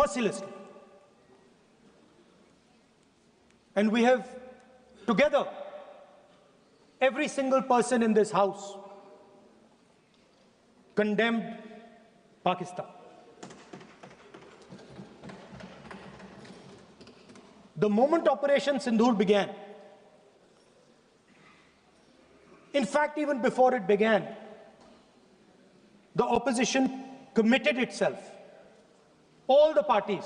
mercilessly. And we have together, every single person in this house, condemned Pakistan. The moment Operation Sindoor began, in fact, even before it began, the opposition committed itself, all the parties,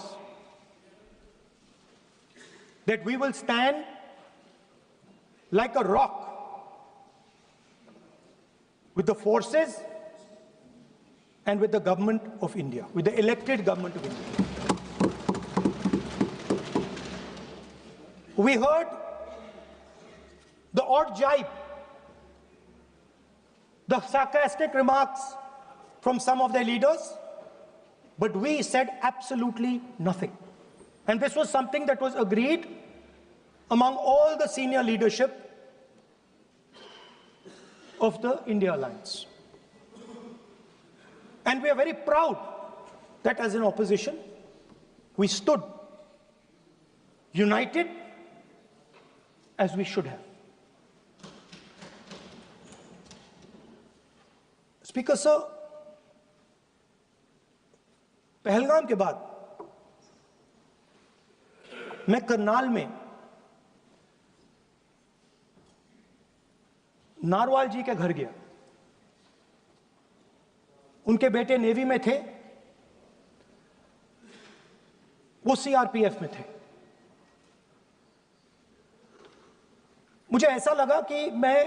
that we will stand like a rock with the forces and with the government of India, with the elected government of India. We heard the odd jibe, the sarcastic remarks from some of their leaders, but we said absolutely nothing. And this was something that was agreed among all the senior leadership of the India Alliance. And we are very proud that as an opposition, we stood united as we should have. Speaker sir, Pahalgam के बाद मैं करनाल में narwhal जी के घर गया। उनके बेटे navy में थे, वो सीआरपीएफ में थे। मुझे ऐसा लगा कि मैं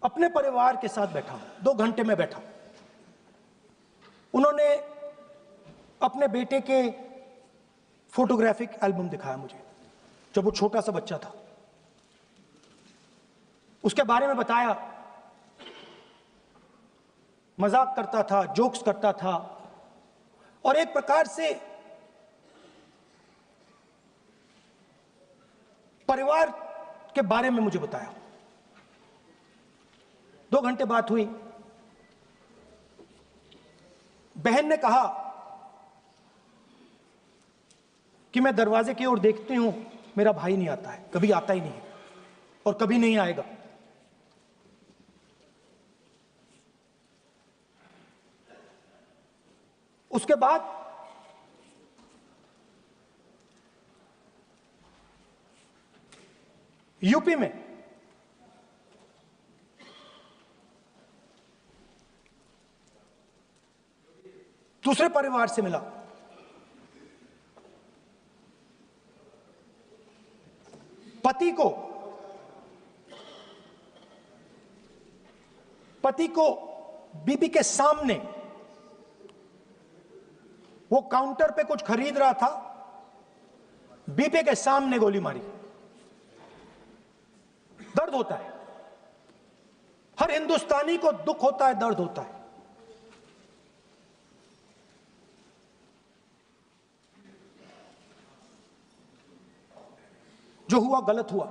अपने परिवार के साथ बैठा हूं। 2 घंटे में बैठा। उन्होंने अपने बेटे के फोटोग्राफिक एल्बम दिखाया मुझे, जब वो छोटा सा बच्चा था। उसके बारे में बताया, मजाक करता था, जोक्स करता था, और एक प्रकार से परिवार के बारे में मुझे बताया। 2 घंटे बात हुई। बहन ने कहा कि मैं दरवाजे की ओर देखती हूं, मेरा भाई नहीं आता है, कभी आता ही नहीं है और कभी नहीं आएगा। उसके बाद यूपी में दूसरे परिवार से मिला। पति को बीबी के सामने, वो काउंटर पे कुछ खरीद रहा था, बीबी के सामने गोली मारी। दर्द होता है, हर हिंदुस्तानी को दुख होता है, दर्द होता है। जो हुआ गलत हुआ,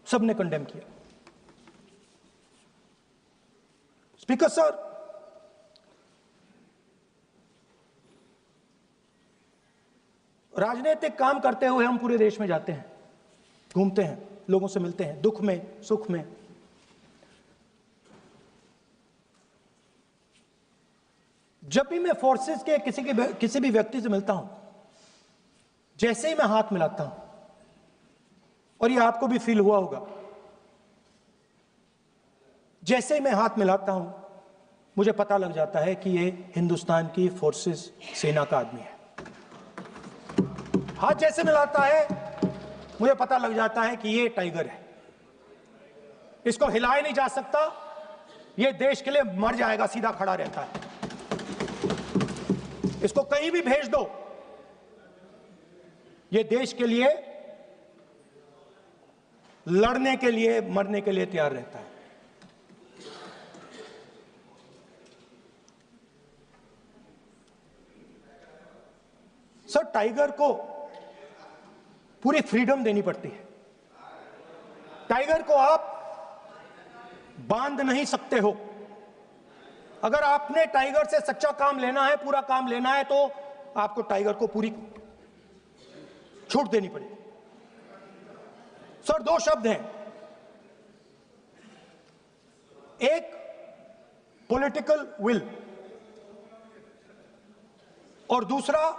सबने कंडेम किया। स्पीकर सर, राजनीतिक काम करते हुए हम पूरे देश में जाते हैं, घूमते हैं, लोगों से मिलते हैं, दुख में, सुख में। जब भी मैं फोर्सेस के किसी भी व्यक्ति से मिलता हूं, जैसे ही मैं हाथ मिलाता हूं, और ये आपको भी फील हुआ होगा, जैसे ही मैं हाथ मिलाता हूं, मुझे पता लग जाता है कि ये हिंदुस्तान की फोर्सेस, सेना का आदमी है। हाथ जैसे मिलाता है, मुझे पता लग जाता है कि ये टाइगर है, इसको हिलाया नहीं जा सकता, ये देश के लिए मर जाएगा, सीधा खड़ा रहता है। इसको कहीं भी भेज दो, ये देश के लिए लड़ने के लिए, मरने के लिए तैयार रहता है। सर, टाइगर को पूरी फ्रीडम देनी पड़ती है। टाइगर को आप बांध नहीं सकते हो। अगर आपने टाइगर से सच्चा काम लेना है, पूरा काम लेना है, तो आपको टाइगर को पूरी छूट देनी पड़ेगी। सर, दो शब्द हैं, एक पॉलिटिकल विल और दूसरा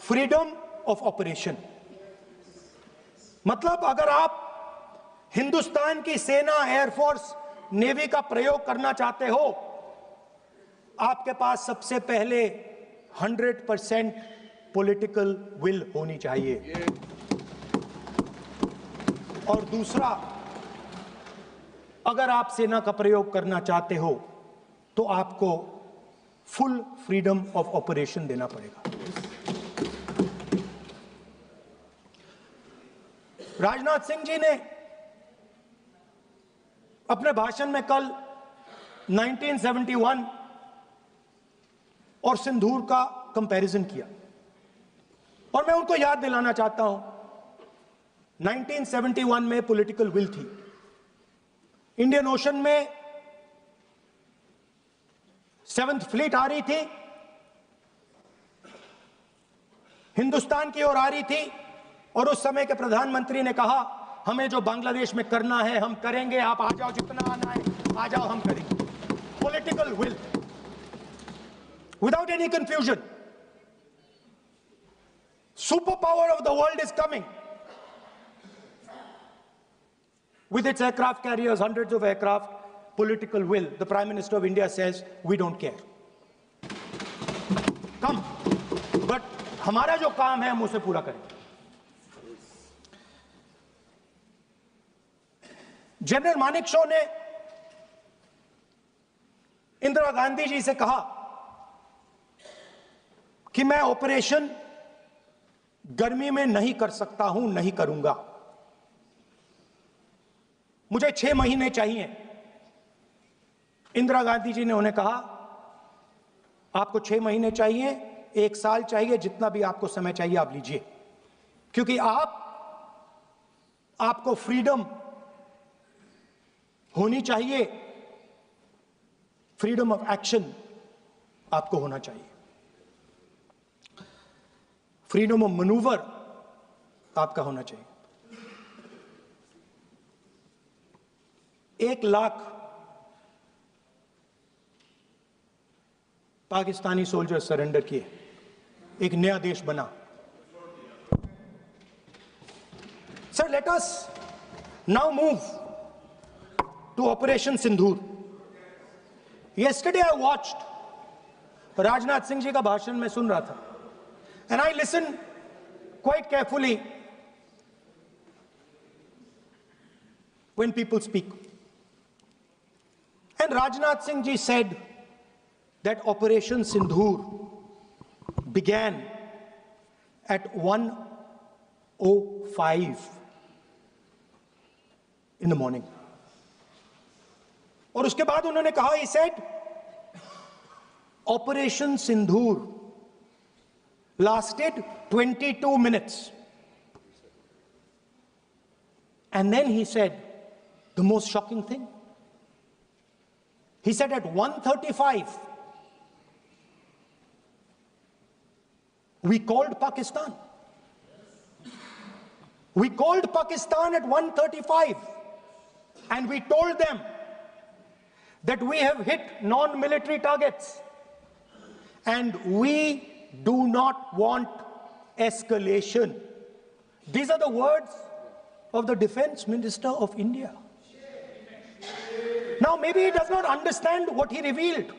फ्रीडम ऑफ ऑपरेशन। मतलब अगर आप हिंदुस्तान की सेना, एयरफोर्स, नेवी का प्रयोग करना चाहते हो, आपके पास सबसे पहले 100% पॉलिटिकल विल होनी चाहिए, और दूसरा, अगर आप सेना का प्रयोग करना चाहते हो तो आपको फुल फ्रीडम ऑफ ऑपरेशन देना पड़ेगा। राजनाथ सिंह जी ने अपने भाषण में कल 1971 और सिंदूर का कंपैरिजन किया, और मैं उनको याद दिलाना चाहता हूं, 1971 में पॉलिटिकल विल थी, इंडियन ओशन में 7th फ्लीट आ रही थी, हिंदुस्तान की ओर आ रही थी, और उस समय के प्रधानमंत्री ने कहा हमें जो बांग्लादेश में करना है हम करेंगे, आप आ जाओ, जितना आना है आ जाओ, हम करेंगे। Political will, without any confusion. Super power of the world is coming with its aircraft carriers, hundreds of aircraft, political will. The Prime Minister of India says, we don't care. Come. But हमारा जो काम है हम उसे पूरा करेंगे। General Manekshaw ने इंदिरा गांधी जी से कहा कि मैं ऑपरेशन गर्मी में नहीं कर सकता हूं, नहीं करूंगा, मुझे 6 महीने चाहिए। इंदिरा गांधी जी ने उन्हें कहा आपको 6 महीने चाहिए, 1 साल चाहिए, जितना भी आपको समय चाहिए आप लीजिए, क्योंकि आपको फ्रीडम होनी चाहिए, फ्रीडम ऑफ एक्शन आपको होना चाहिए, फ्रीडम ऑफ मैनूवर आपका होना चाहिए। 1 लाख पाकिस्तानी सोल्जर सरेंडर किए, एक नया देश बना। Sir, let us now move to operation Sindoor. Yesterday I watched Rajnath Singh ji का भाषण में सुन रहा था, and I listened quite carefully when people speak. And Rajnath Singh ji said that Operation Sindoor began at 1:05 in the morning. और उसके बाद उन्होंने कहा, he said, Operation Sindoor lasted 22 minutes. And then he said the most shocking thing. He said at 1:35, we called Pakistan. We called Pakistan at 1:35 and we told them that we have hit non-military targets and we do not want escalation. These are the words of the Defense Minister of India. Now, maybe he does not understand what he revealed.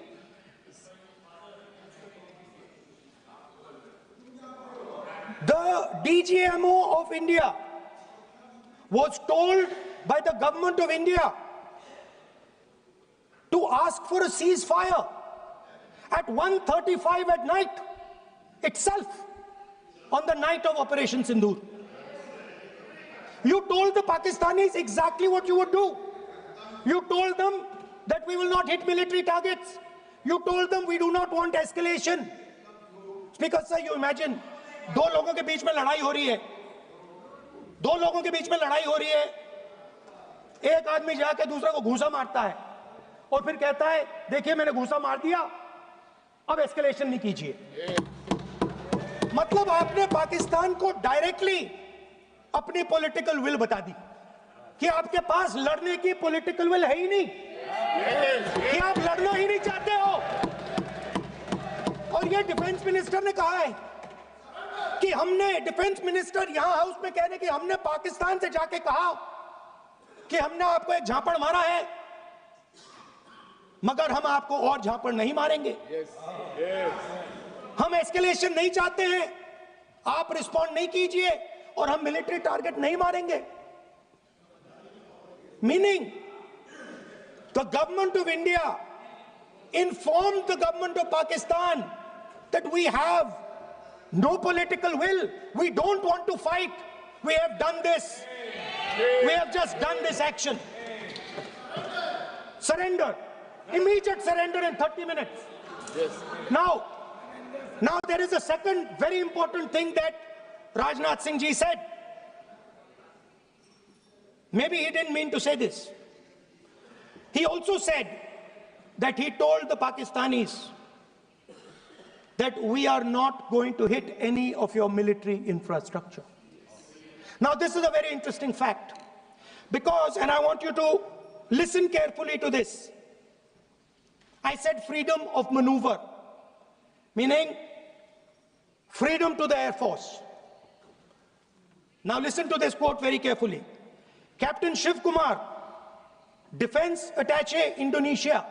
The DGMO of India was told by the government of India to ask for a ceasefire at 1:35 at night itself, on the night of Operation Sindoor. You told the Pakistanis exactly what you would do. You told them that we will not hit military targets. You told them we do not want escalation. Speaker sir, you imagine, 2 लोगों के बीच में लड़ाई हो रही है, 2 लोगों के बीच में लड़ाई हो रही है, एक आदमी जाके दूसरे को घूसा मारता है और फिर कहता है देखिए मैंने घूसा मार दिया, अब एस्केलेशन नहीं कीजिए। मतलब आपने पाकिस्तान को डायरेक्टली अपनी पॉलिटिकल विल बता दी कि आपके पास लड़ने की पॉलिटिकल विल है ही नहीं, कि आप लड़ना ही नहीं चाहते हो। और ये डिफेंस मिनिस्टर ने कहा है कि हमने, डिफेंस मिनिस्टर यहां हाउस में कहने कि हमने पाकिस्तान से जाके कहा कि हमने आपको एक झापड़ मारा है, मगर हम आपको और झापड़ नहीं मारेंगे। हम एस्केलेशन नहीं चाहते हैं, आप रिस्पॉन्ड नहीं कीजिए और हम मिलिट्री टारगेट नहीं मारेंगे। Meaning the government of India informed the government of Pakistan that we have no political will, we don't want to fight, we have done this, we have just done this action. Surrender, immediate surrender in 30 minutes. Yes. Now there is a second very important thing that Rajnath Singh ji said. Maybe he didn't mean to say this. He also said that he told the Pakistanis that we are not going to hit any of your military infrastructure. Now this is a very interesting fact, because, and I want you to listen carefully to this, I said freedom of maneuver, meaning freedom to the Air Force. Now listen to this quote very carefully. Captain Shiv Kumar, Defense Attaché, Indonesia,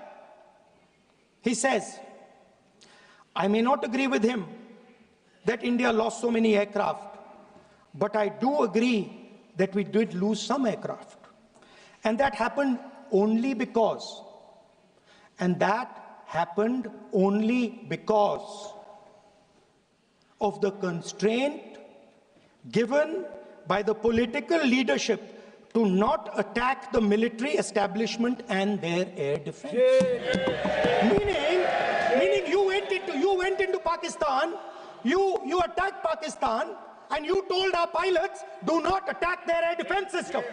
he says, I may not agree with him that India lost so many aircraft, but I do agree that we did lose some aircraft. And that happened only because, of the constraint given by the political leadership to not attack the military establishment and their air defense. Meaning you went into Pakistan, you attacked Pakistan, and you told our pilots, do not attack their air defense system.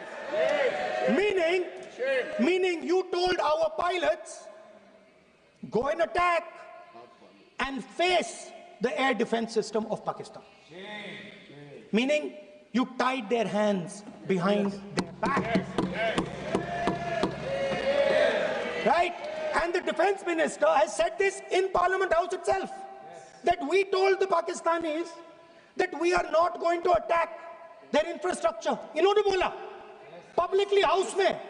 Meaning you told our pilots, go and attack and face the air defense system of Pakistan. Meaning you tied their hands behind their back. Right? And the defense minister has said this in Parliament House itself, that we told the Pakistanis that we are not going to attack their infrastructure. इन्होंने बोला publicly house में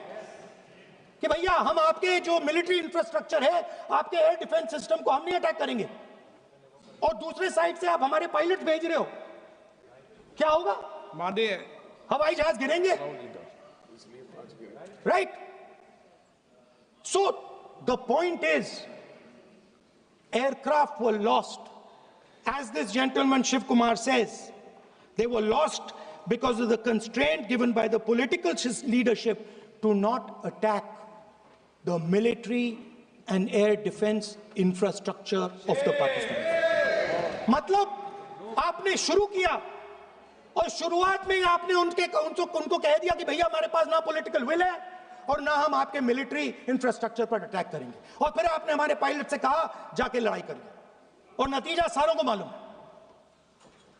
कि भैया हम आपके जो military infrastructure है, आपके air defense system को हम नहीं attack करेंगे, और दूसरे साइड से आप हमारे पायलट भेज रहे हो, क्या होगा? हवाई जहाज गिरेंगे, right? So the point is, aircraft were lost, as this gentleman Shiv Kumar says, they were lost because of the constraint given by the political leadership to not attack the military and air defense infrastructure of the Pakistan. मतलब आपने शुरू किया और शुरुआत में आपने उनको कह दिया कि भैया हमारे पास ना पॉलिटिकल विल है और ना हम आपके मिलिट्री इंफ्रास्ट्रक्चर पर अटैक करेंगे, और फिर आपने हमारे पायलट से कहा जाके लड़ाई करिए, और नतीजा सारों को मालूम है।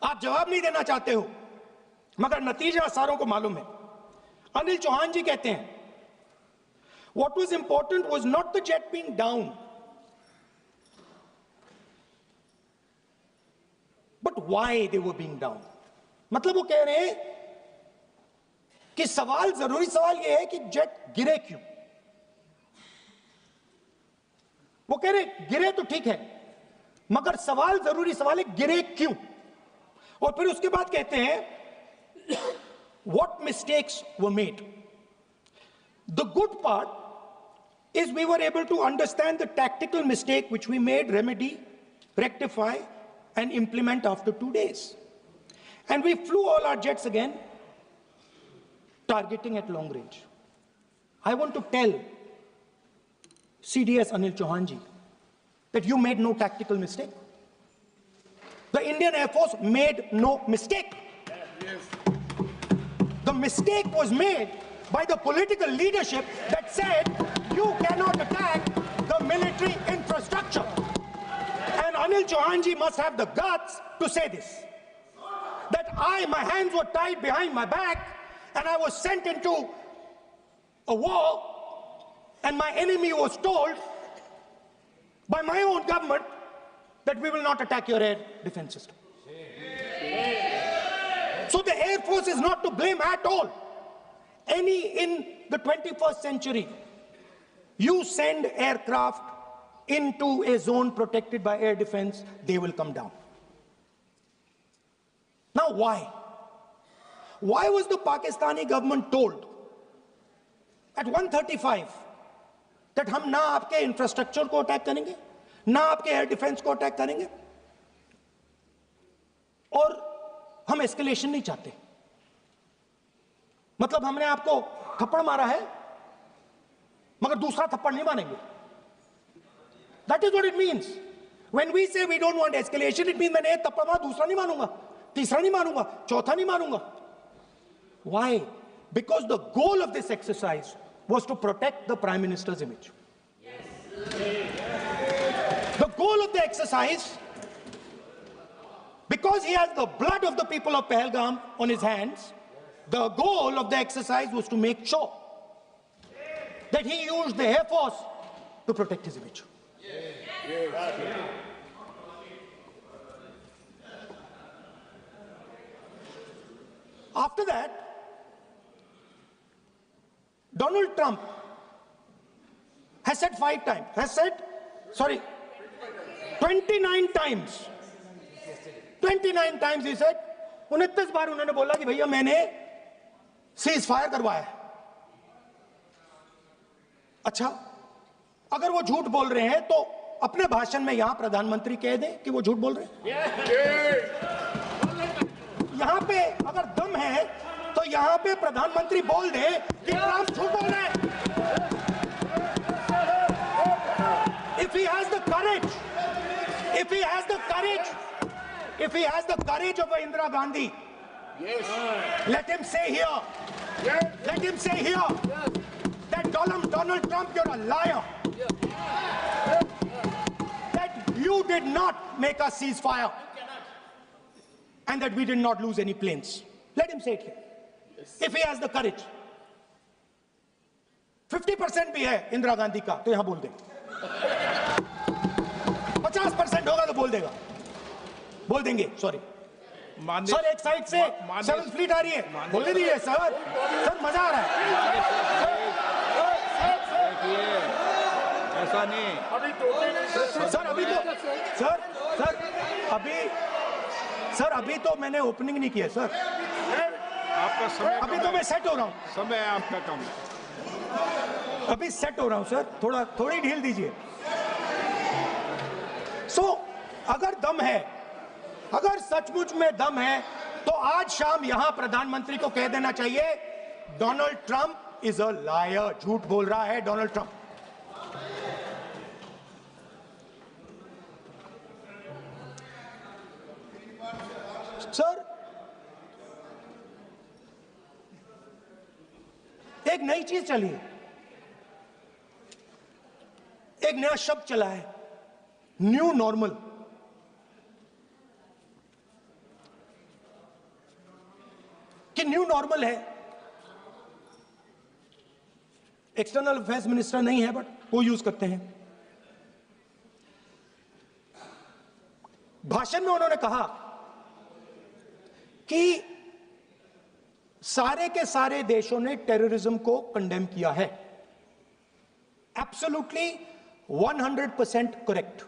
आप जवाब नहीं देना चाहते हो, मगर नतीजा सारों को मालूम है। अनिल चौहान जी कहते हैं, what was important was not the jet being down, but why they were being down. मतलब वो कह रहे हैं कि जरूरी सवाल ये है कि जेट गिरे क्यों। वो कह रहे गिरे तो ठीक है, मगर जरूरी सवाल है गिरे क्यों। और फिर उसके बाद कहते हैं what mistakes were made. The good part is we were able to understand the tactical mistake which we made, remedy, rectify and implement after 2 days. And we flew all our jets again, targeting at long range. I want to tell CDS Anil Chauhan ji that you made no tactical mistake. The Indian Air Force made no mistake. The mistake was made by the political leadership that said you cannot attack the military infrastructure. And Anil Chauhan ji must have the guts to say this. That my hands were tied behind my back and I was sent into a war and my enemy was told by my own government that we will not attack your air defense system. So the Air Force is not to blame at all. In the 21st century, you send aircraft into a zone protected by air defense, they will come down. Now why? Why was the Pakistani government told at 1:35 that हम ना आपके infrastructure को attack करेंगे, ना आपके air defence को attack करेंगे, और हम एस्केलेशन नहीं चाहते? मतलब हमने आपको थप्पड़ मारा है मगर दूसरा थप्पड़ नहीं मारेंगे. That is what it means. When we say we don't want escalation, it means मैंने एक थप्पड़ मारा, दूसरा नहीं मारूंगा, तीसरा नहीं मारूंगा, चौथा नहीं मारूंगा. Why? Because the goal of this exercise was to protect the Prime Minister's image. The goal of the exercise, because he has the blood of the people of Pahalgam on his hands, the goal of the exercise was to make sure that he used the Air Force to protect his image. After that, Donald Trump has said 29 times. 29 times he said, 29 बार उन्होंने बोला कि भैया मैंने cease fire करवाया. अच्छा, अगर वो झूठ बोल रहे हैं तो अपने भाषण में यहां प्रधानमंत्री कह दें कि वो झूठ बोल रहे हैं. यहां पे अगर दम है तो यहां पे प्रधानमंत्री बोल दे कि ट्रंप झूठ बोल रहे हैं. If he has the courage, if he has the courage of Indira Gandhi, let him say here, that Donald Trump, you're a liar. That you did not make us ceasefire and that we did not lose any planes. Let him say it here. If he has the courage. 50% भी है इंदिरा गांधी का तो यहां बोल दे. 50% होगा तो बोल देंगे. सॉरी सर, एक साइड से 7th फ्लीट आ रही है, बोल दीजिए सर. मजा आ रहा है. ऐसा नहीं सर अभी तो मैंने ओपनिंग नहीं किया सर. आपका समय अभी तो मैं सेट हो रहा हूँ. समय आपका कम. अभी सेट हो रहा हूँ सर, थोड़ी ढील दीजिए. अगर दम है, अगर सचमुच में दम है तो आज शाम यहां प्रधानमंत्री को कह देना चाहिए Donald Trump is a liar. झूठ बोल रहा है डोनाल्ड ट्रंप. सर, एक नई चीज चली है, एक नया शब्द चला है, न्यू नॉर्मल. कि न्यू नॉर्मल है. एक्सटर्नल अफेयर्स मिनिस्टर नहीं है बट वो यूज करते हैं. भाषण में उन्होंने कहा कि सारे के सारे देशों ने टेररिज्म को कंडेम किया है. Absolutely 100% correct.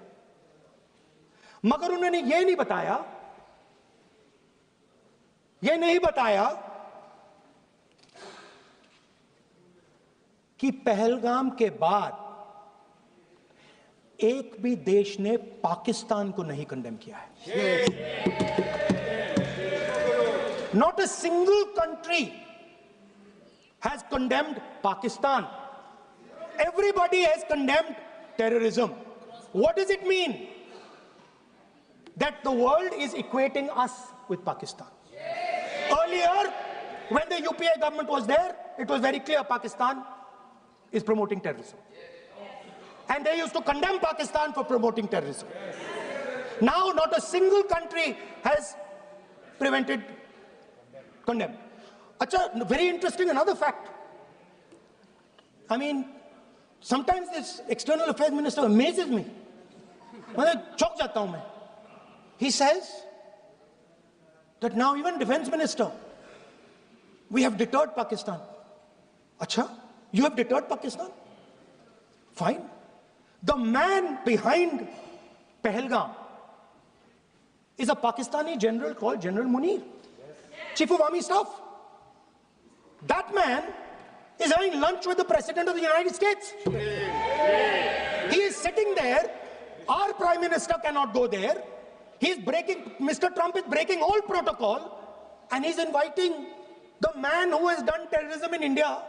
मगर उन्होंने यह नहीं बताया कि पहलगाम के बाद एक भी देश ने पाकिस्तान को नहीं कंडेम किया है. Not a single country has condemned Pakistan. Everybody has condemned terrorism. What does it mean? That the world is equating us with Pakistan. Earlier, when the UPA government was there, it was very clear Pakistan is promoting terrorism. And they used to condemn Pakistan for promoting terrorism. Now, not a single country has condemned. Acha, very interesting, another fact. I mean, sometimes this external affairs minister amazes me. He says that now even defense minister, we have deterred Pakistan. Acha, you have deterred Pakistan? Fine. The man behind Pahalgam is a Pakistani general called General Munir, Chief of Army Staff. That man is having lunch with the President of the United States. He is sitting there. Our Prime Minister cannot go there. Mr. Trump is breaking all protocol, and he's inviting the man who has done terrorism in India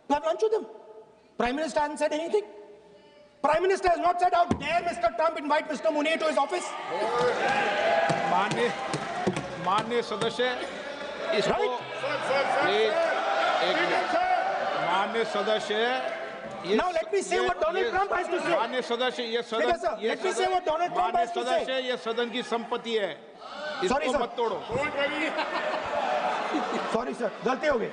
to have lunch with him. Prime Minister hasn't said anything. Prime Minister has not said, how dare Mr. Trump invite Mr. Munir to his office? माननीय सदस्य इसको माननीय सदस्य Now let me say what Donald Trump has to say. माननीय सदस्य ये सदन Let me say what Donald Trump has to say. सदस्य ये सदन की संपत्ति है, Sorry, इसको sir. मत तोड़ो. Sorry sir, गलती हो गई.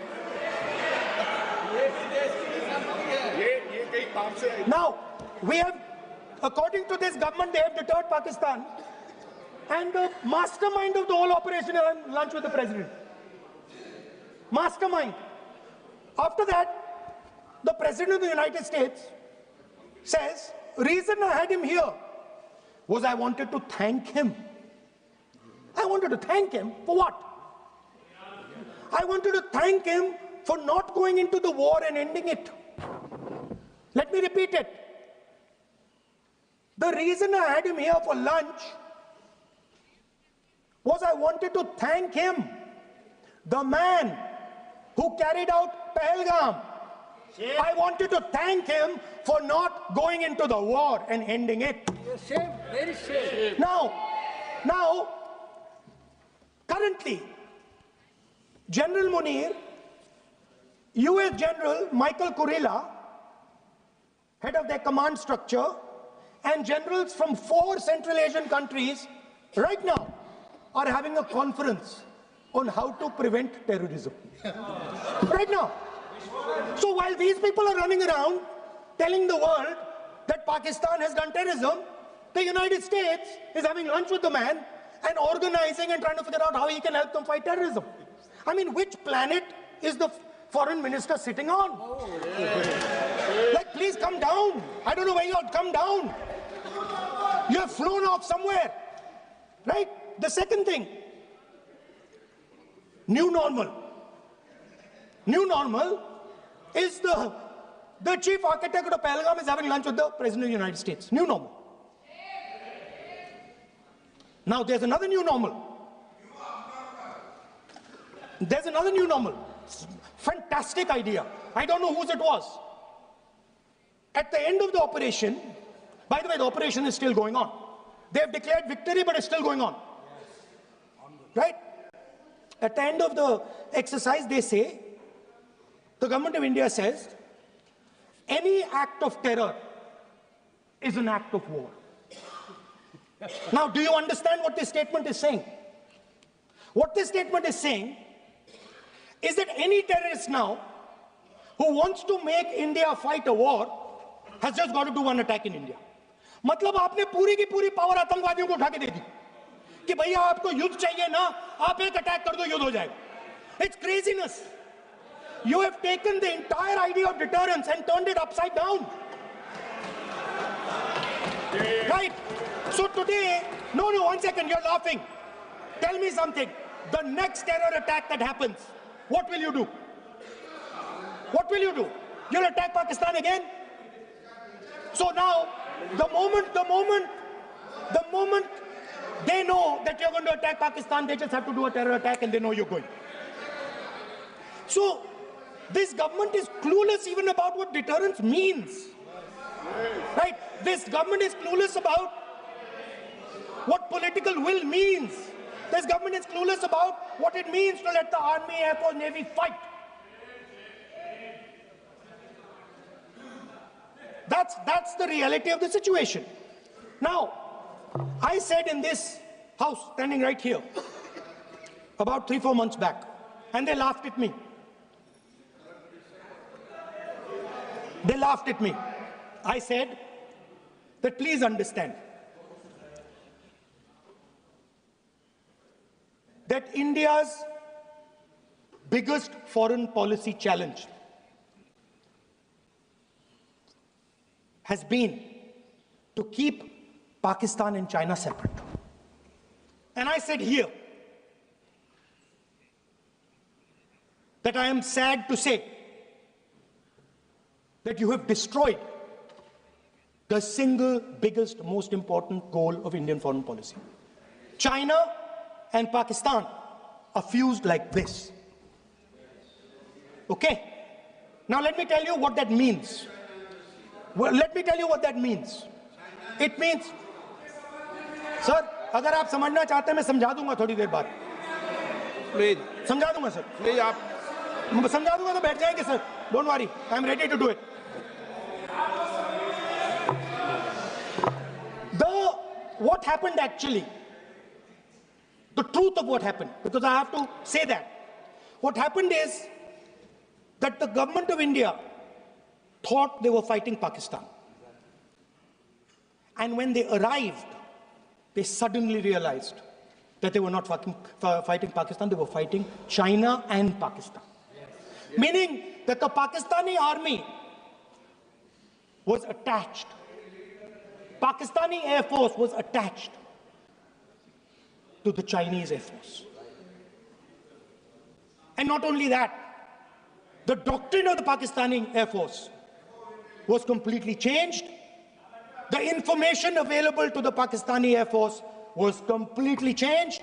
Now we have, according to this government, they have deterred Pakistan, and the mastermind of the whole operation is on lunch with the president. Mastermind. After that, the President of the United States says, reason I had him here was I wanted to thank him. I wanted to thank him for what? I wanted to thank him for not going into the war and ending it. Let me repeat it. The reason I had him here for lunch was I wanted to thank him, the man who carried out Pahalgam. I wanted to thank him for not going into the war and ending it. Shame, very shame. Now, currently, General Munir, US General Michael Kurilla, head of their command structure, and generals from 4 Central Asian countries right now are having a conference on how to prevent terrorism. Right now. So while these people are running around telling the world that Pakistan has done terrorism, the United States is having lunch with the man and organizing and trying to figure out how he can help them fight terrorism. I mean, which planet is the foreign minister sitting on? Like, please come down. I don't know where you are. Come down. You have flown off somewhere. Right? The second thing, new normal. New normal is the chief architect of Pahalgam is having lunch with the President of the United States. New normal. Now there's another new normal. There's another new normal. Fantastic idea. I don't know whose it was. At the end of the operation, by the way, the operation is still going on. They have declared victory, but it's still going on. Right? At the end of the exercise, they say, the government of India says, any act of terror is an act of war. Now, do you understand what this statement is saying? What this statement is saying is that any terrorist now who wants to make India fight a war has just got to do one attack in India. मतलब आपने पूरी की पूरी power आतंकवादियों को उठा के दे दी कि भैया आपको युद्ध चाहिए ना, आप एक अटैक कर दो, युद्ध हो जाएगा. It's craziness. You have taken the entire idea of deterrence and turned it upside down. Right? So today, no, one second, you're laughing. Tell me something. The next terror attack that happens, what will you do? What will you do? You'll attack Pakistan again? So now, the moment they know that you're going to attack Pakistan, they just have to do a terror attack and they know you're going. So, this government is clueless even about what deterrence means. Right? This government is clueless about what political will means. This government is clueless about what it means to let the Army, Air Force, Navy fight. That's the reality of the situation. Now, I said in this house, standing right here, about 3-4 months back, and they laughed at me. They laughed at me. I said that please understand that India's biggest foreign policy challenge has been to keep Pakistan and China separate. And I said here that I am sad to say that you have destroyed the single biggest, most important goal of Indian foreign policy. China and Pakistan are fused like this. Okay? Now let me tell you what that means. Well, let me tell you what that means. It means, sir, अगर आप समझना चाहते हैं मैं समझा दूंगा थोड़ी देर बाद. प्लीज समझा दूंगा सर. प्लीज आप समझा दूंगा तो बैठ जाएंगे sir. Don't worry, I am ready to do it. What happened actually, the truth of what happened, because I have to say that. What happened is that the government of India thought they were fighting Pakistan. And when they arrived, they suddenly realized that they were not fighting Pakistan, they were fighting China and Pakistan. Meaning that the Pakistani army was attached. Pakistani Air Force was attached to the Chinese Air Force. And not only that, the doctrine of the Pakistani Air Force was completely changed. The information available to the Pakistani Air Force was completely changed.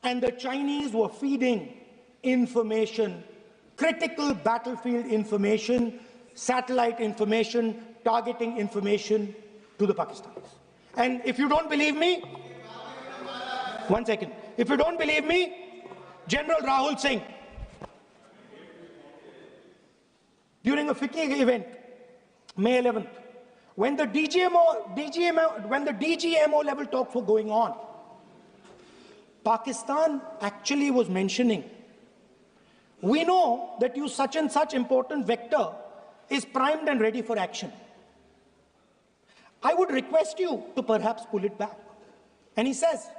And the Chinese were feeding information, critical battlefield information, satellite information, targeting information to the Pakistanis. And if you don't believe me, one second. If you don't believe me, General Rahul Singh, during a FICCI event, May 11th, when the DGMO level talks were going on, Pakistan actually was mentioning, we know that you such and such important vector is primed and ready for action. I would request you to perhaps pull it back. And he says,